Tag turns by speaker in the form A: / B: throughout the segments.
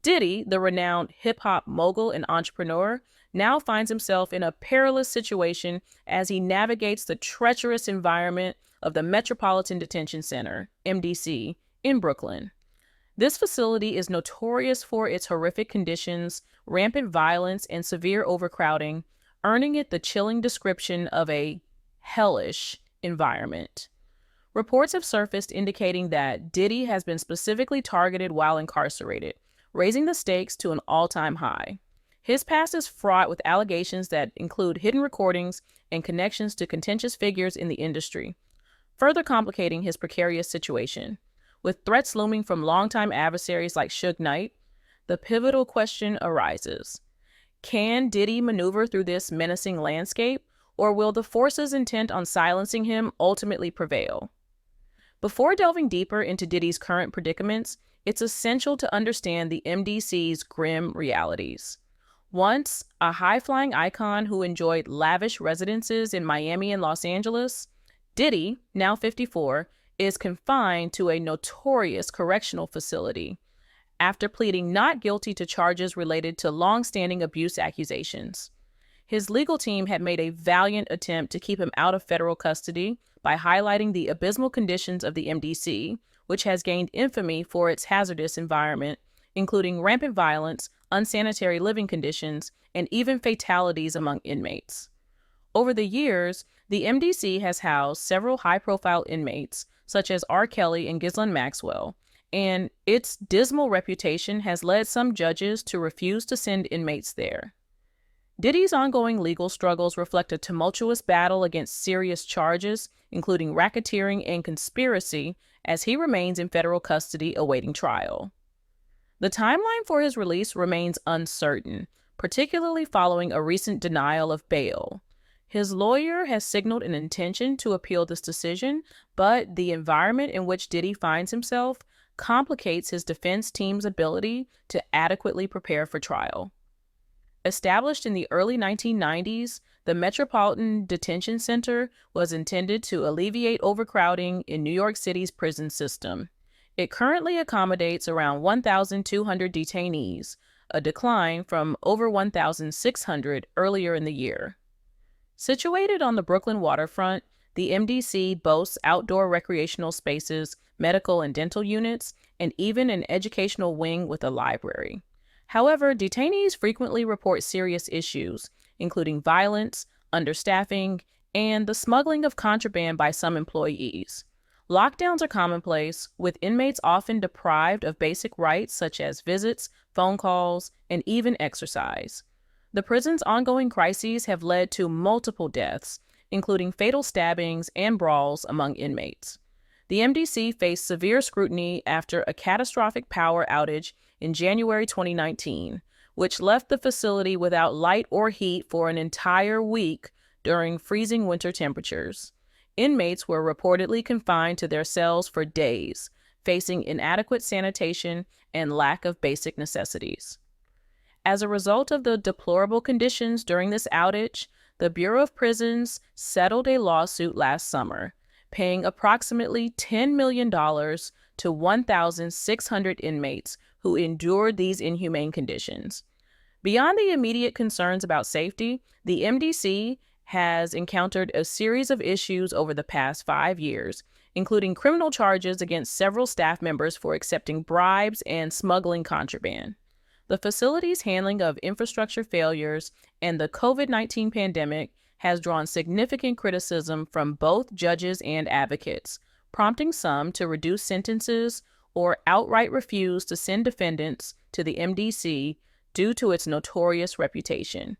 A: Diddy, the renowned hip-hop mogul and entrepreneur, now finds himself in a perilous situation as he navigates the treacherous environment of the Metropolitan Detention Center, MDC, in Brooklyn. This facility is notorious for its horrific conditions, rampant violence, and severe overcrowding, earning it the chilling description of a hellish environment. Reports have surfaced indicating that Diddy has been specifically targeted while incarcerated, raising the stakes to an all-time high. His past is fraught with allegations that include hidden recordings and connections to contentious figures in the industry, further complicating his precarious situation. With threats looming from longtime adversaries like Suge Knight, the pivotal question arises. Can Diddy maneuver through this menacing landscape, or will the forces intent on silencing him ultimately prevail? Before delving deeper into Diddy's current predicaments, it's essential to understand the MDC's grim realities. Once a high-flying icon who enjoyed lavish residences in Miami and Los Angeles, Diddy, now 54, is confined to a notorious correctional facility after pleading not guilty to charges related to long-standing abuse accusations. His legal team had made a valiant attempt to keep him out of federal custody by highlighting the abysmal conditions of the MDC, which has gained infamy for its hazardous environment, including rampant violence, unsanitary living conditions, and even fatalities among inmates. Over the years, the MDC has housed several high-profile inmates, such as R. Kelly and Ghislaine Maxwell, and its dismal reputation has led some judges to refuse to send inmates there. Diddy's ongoing legal struggles reflect a tumultuous battle against serious charges, including racketeering and conspiracy, as he remains in federal custody awaiting trial. The timeline for his release remains uncertain, particularly following a recent denial of bail. His lawyer has signaled an intention to appeal this decision, but the environment in which Diddy finds himself complicates his defense team's ability to adequately prepare for trial. Established in the early 1990s, the Metropolitan Detention Center was intended to alleviate overcrowding in New York City's prison system. It currently accommodates around 1,200 detainees, a decline from over 1,600 earlier in the year. Situated on the Brooklyn waterfront, the MDC boasts outdoor recreational spaces, medical and dental units, and even an educational wing with a library. However, detainees frequently report serious issues, including violence, understaffing, and the smuggling of contraband by some employees. Lockdowns are commonplace, with inmates often deprived of basic rights such as visits, phone calls, and even exercise. The prison's ongoing crises have led to multiple deaths, including fatal stabbings and brawls among inmates. The MDC faced severe scrutiny after a catastrophic power outage in January 2019, which left the facility without light or heat for an entire week during freezing winter temperatures. Inmates were reportedly confined to their cells for days, facing inadequate sanitation and lack of basic necessities. As a result of the deplorable conditions during this outage, the Bureau of Prisons settled a lawsuit last summer, paying approximately $10 million to 1,600 inmates who endured these inhumane conditions. Beyond the immediate concerns about safety, the MDC has encountered a series of issues over the past 5 years, including criminal charges against several staff members for accepting bribes and smuggling contraband. The facility's handling of infrastructure failures and the COVID-19 pandemic has drawn significant criticism from both judges and advocates, prompting some to reduce sentences or outright refuse to send defendants to the MDC due to its notorious reputation.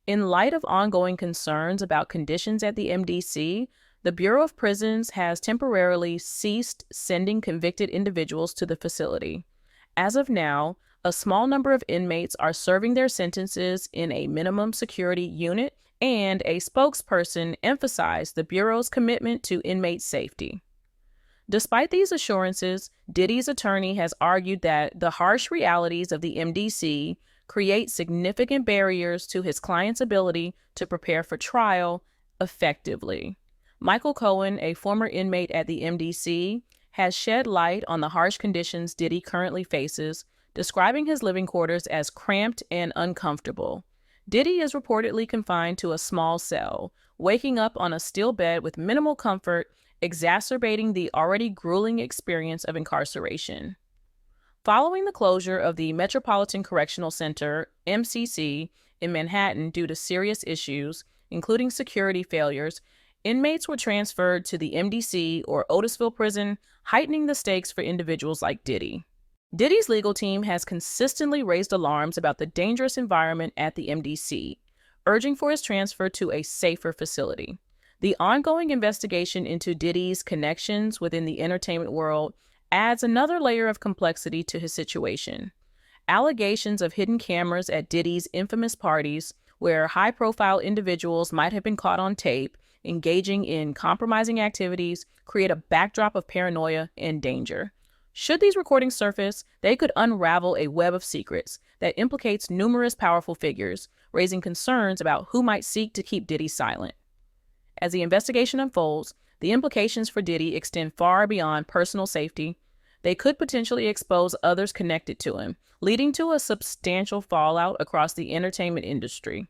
A: In light of ongoing concerns about conditions at the MDC, the Bureau of Prisons has temporarily ceased sending convicted individuals to the facility. As of now, a small number of inmates are serving their sentences in a minimum security unit, and a spokesperson emphasized the Bureau's commitment to inmate safety. Despite these assurances, Diddy's attorney has argued that the harsh realities of the MDC create significant barriers to his client's ability to prepare for trial effectively. Michael Cohen, a former inmate at the MDC, has shed light on the harsh conditions Diddy currently faces, describing his living quarters as cramped and uncomfortable. Diddy is reportedly confined to a small cell, waking up on a steel bed with minimal comfort, exacerbating the already grueling experience of incarceration. Following the closure of the Metropolitan Correctional Center, MCC, in Manhattan due to serious issues, including security failures, inmates were transferred to the MDC or Otisville prison, heightening the stakes for individuals like Diddy. Diddy's legal team has consistently raised alarms about the dangerous environment at the MDC, urging for his transfer to a safer facility. The ongoing investigation into Diddy's connections within the entertainment world adds another layer of complexity to his situation. Allegations of hidden cameras at Diddy's infamous parties, where high-profile individuals might have been caught on tape engaging in compromising activities, create a backdrop of paranoia and danger. Should these recordings surface, they could unravel a web of secrets that implicates numerous powerful figures, raising concerns about who might seek to keep Diddy silent. As the investigation unfolds, the implications for Diddy extend far beyond personal safety. They could potentially expose others connected to him, leading to a substantial fallout across the entertainment industry.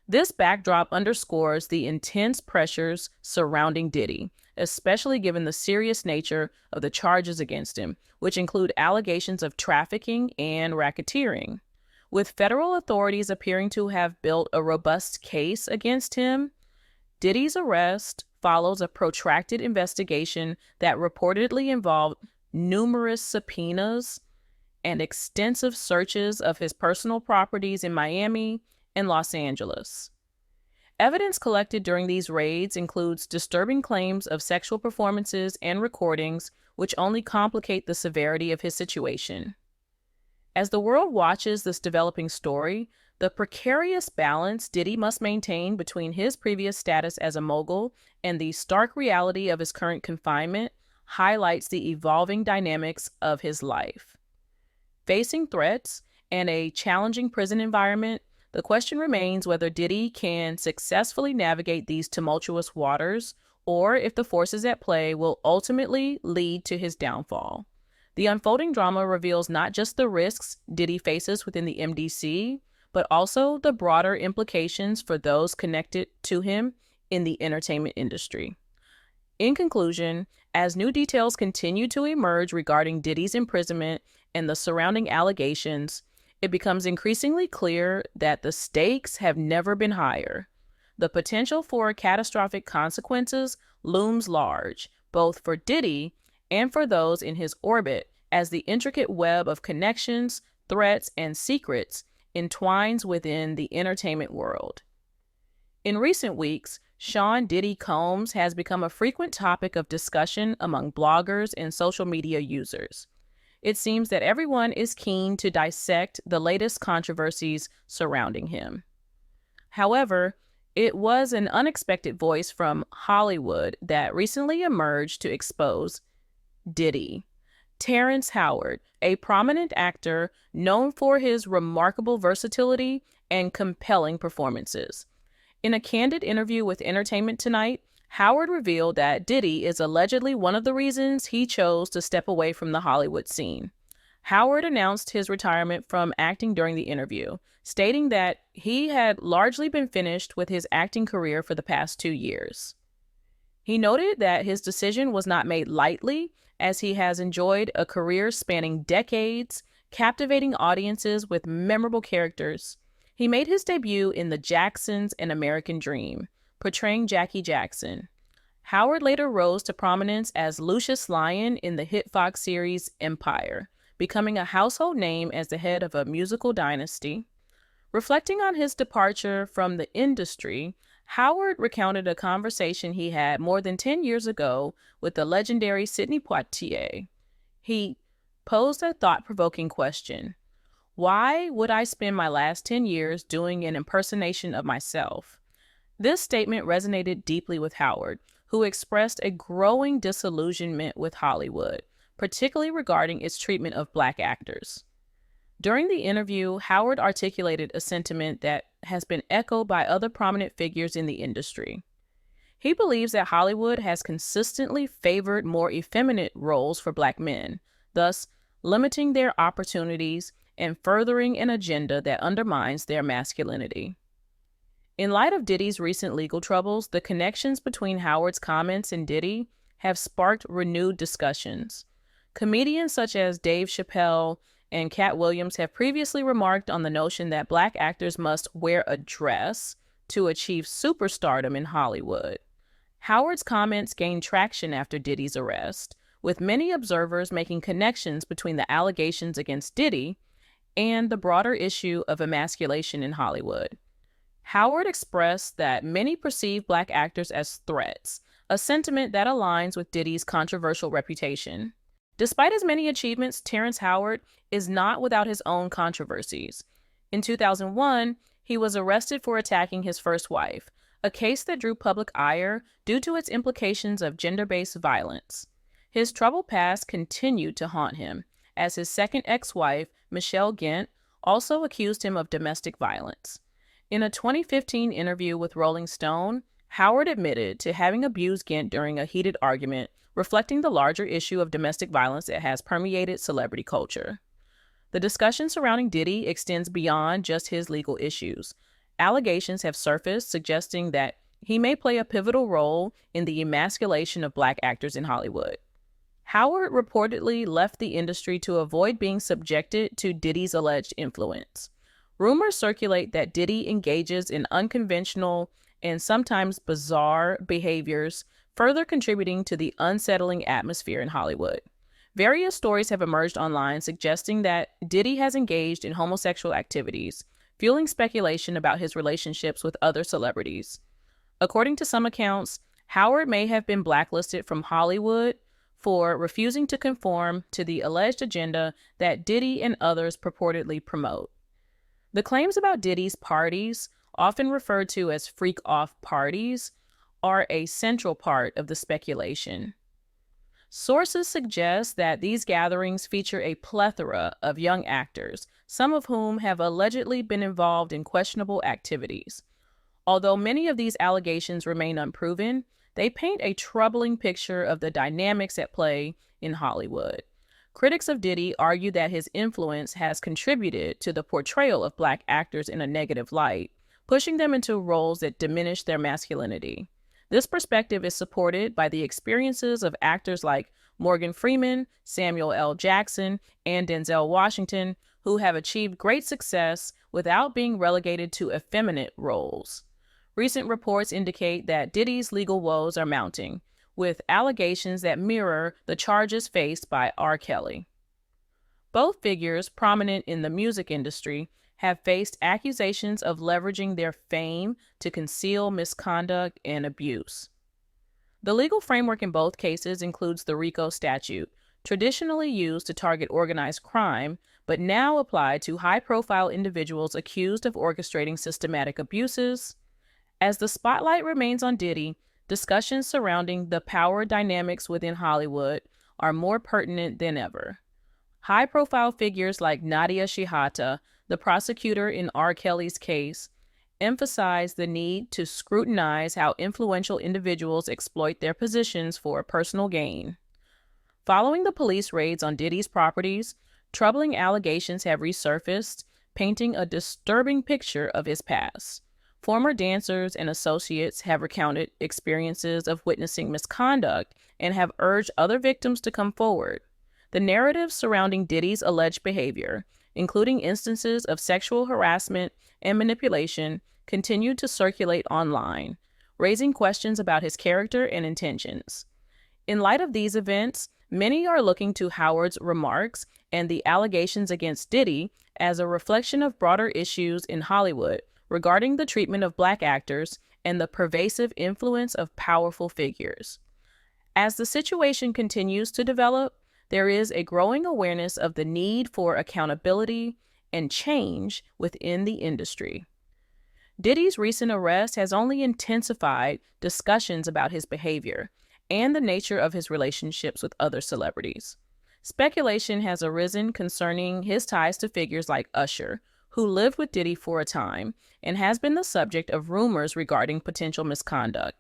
A: This backdrop underscores the intense pressures surrounding Diddy, especially given the serious nature of the charges against him, which include allegations of trafficking and racketeering. With federal authorities appearing to have built a robust case against him, Diddy's arrest follows a protracted investigation that reportedly involved numerous subpoenas and extensive searches of his personal properties in Miami and Los Angeles. Evidence collected during these raids includes disturbing claims of sexual performances and recordings, which only complicate the severity of his situation. As the world watches this developing story, the precarious balance Diddy must maintain between his previous status as a mogul and the stark reality of his current confinement highlights the evolving dynamics of his life. Facing threats and a challenging prison environment, the question remains whether Diddy can successfully navigate these tumultuous waters, or if the forces at play will ultimately lead to his downfall. The unfolding drama reveals not just the risks Diddy faces within the MDC, but also the broader implications for those connected to him in the entertainment industry. In conclusion, as new details continue to emerge regarding Diddy's imprisonment and the surrounding allegations, it becomes increasingly clear that the stakes have never been higher. The potential for catastrophic consequences looms large, both for Diddy and for those in his orbit, as the intricate web of connections, threats, and secrets entwines within the entertainment world. In recent weeks, Sean Diddy Combs has become a frequent topic of discussion among bloggers and social media users. It seems that everyone is keen to dissect the latest controversies surrounding him. However, it was an unexpected voice from Hollywood that recently emerged to expose Diddy. Terrence Howard, a prominent actor known for his remarkable versatility and compelling performances. In a candid interview with Entertainment Tonight, Howard revealed that Diddy is allegedly one of the reasons he chose to step away from the Hollywood scene. Howard announced his retirement from acting during the interview, stating that he had largely been finished with his acting career for the past 2 years. He noted that his decision was not made lightly, as he has enjoyed a career spanning decades, captivating audiences with memorable characters. He made his debut in The Jacksons and American Dream, portraying Jackie Jackson. Howard later rose to prominence as Lucius Lyon in the hit Fox series Empire, becoming a household name as the head of a musical dynasty. Reflecting on his departure from the industry, Howard recounted a conversation he had more than 10 years ago with the legendary Sidney Poitier. He posed a thought-provoking question: why would I spend my last 10 years doing an impersonation of myself? This statement resonated deeply with Howard, who expressed a growing disillusionment with Hollywood, particularly regarding its treatment of Black actors. During the interview, Howard articulated a sentiment that has been echoed by other prominent figures in the industry. He believes that Hollywood has consistently favored more effeminate roles for Black men, thus limiting their opportunities and furthering an agenda that undermines their masculinity. In light of Diddy's recent legal troubles, the connections between Howard's comments and Diddy have sparked renewed discussions. Comedians such as Dave Chappelle and Cat Williams have previously remarked on the notion that Black actors must wear a dress to achieve superstardom in Hollywood. Howard's comments gained traction after Diddy's arrest, with many observers making connections between the allegations against Diddy and the broader issue of emasculation in Hollywood. Howard expressed that many perceive Black actors as threats, a sentiment that aligns with Diddy's controversial reputation. Despite his many achievements, Terrence Howard is not without his own controversies. In 2001, he was arrested for attacking his first wife, a case that drew public ire due to its implications of gender-based violence. His troubled past continued to haunt him, as his second ex-wife, Michelle Gent, also accused him of domestic violence. In a 2015 interview with Rolling Stone, Howard admitted to having abused Gent during a heated argument, reflecting the larger issue of domestic violence that has permeated celebrity culture. The discussion surrounding Diddy extends beyond just his legal issues. Allegations have surfaced suggesting that he may play a pivotal role in the emasculation of Black actors in Hollywood. Howard reportedly left the industry to avoid being subjected to Diddy's alleged influence. Rumors circulate that Diddy engages in unconventional and sometimes bizarre behaviors, further contributing to the unsettling atmosphere in Hollywood. Various stories have emerged online suggesting that Diddy has engaged in homosexual activities, fueling speculation about his relationships with other celebrities. According to some accounts, Howard may have been blacklisted from Hollywood for refusing to conform to the alleged agenda that Diddy and others purportedly promote. The claims about Diddy's parties, often referred to as freak-off parties, are a central part of the speculation. Sources suggest that these gatherings feature a plethora of young actors, some of whom have allegedly been involved in questionable activities. Although many of these allegations remain unproven, they paint a troubling picture of the dynamics at play in Hollywood. Critics of Diddy argue that his influence has contributed to the portrayal of Black actors in a negative light, pushing them into roles that diminish their masculinity. This perspective is supported by the experiences of actors like Morgan Freeman, Samuel L. Jackson, and Denzel Washington, who have achieved great success without being relegated to effeminate roles. Recent reports indicate that Diddy's legal woes are mounting, with allegations that mirror the charges faced by R. Kelly. Both figures, prominent in the music industry, have faced accusations of leveraging their fame to conceal misconduct and abuse. The legal framework in both cases includes the RICO statute, traditionally used to target organized crime, but now applied to high-profile individuals accused of orchestrating systematic abuses. As the spotlight remains on Diddy, discussions surrounding the power dynamics within Hollywood are more pertinent than ever. High-profile figures like Nadia Shihata, the prosecutor in R. Kelly's case, emphasize the need to scrutinize how influential individuals exploit their positions for personal gain. Following the police raids on Diddy's properties, troubling allegations have resurfaced, painting a disturbing picture of his past. Former dancers and associates have recounted experiences of witnessing misconduct and have urged other victims to come forward. The narratives surrounding Diddy's alleged behavior, including instances of sexual harassment and manipulation, continue to circulate online, raising questions about his character and intentions. In light of these events, many are looking to Howard's remarks and the allegations against Diddy as a reflection of broader issues in Hollywood regarding the treatment of Black actors and the pervasive influence of powerful figures. As the situation continues to develop, there is a growing awareness of the need for accountability and change within the industry. Diddy's recent arrest has only intensified discussions about his behavior and the nature of his relationships with other celebrities. Speculation has arisen concerning his ties to figures like Usher, who lived with Diddy for a time and has been the subject of rumors regarding potential misconduct.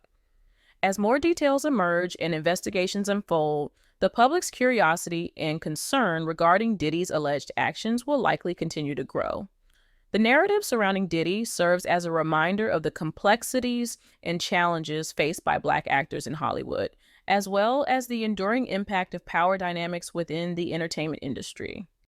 A: As more details emerge and investigations unfold, The public's curiosity and concern regarding Diddy's alleged actions will likely continue to grow. The narrative surrounding Diddy serves as a reminder of the complexities and challenges faced by Black actors in Hollywood, as well as the enduring impact of power dynamics within the entertainment industry.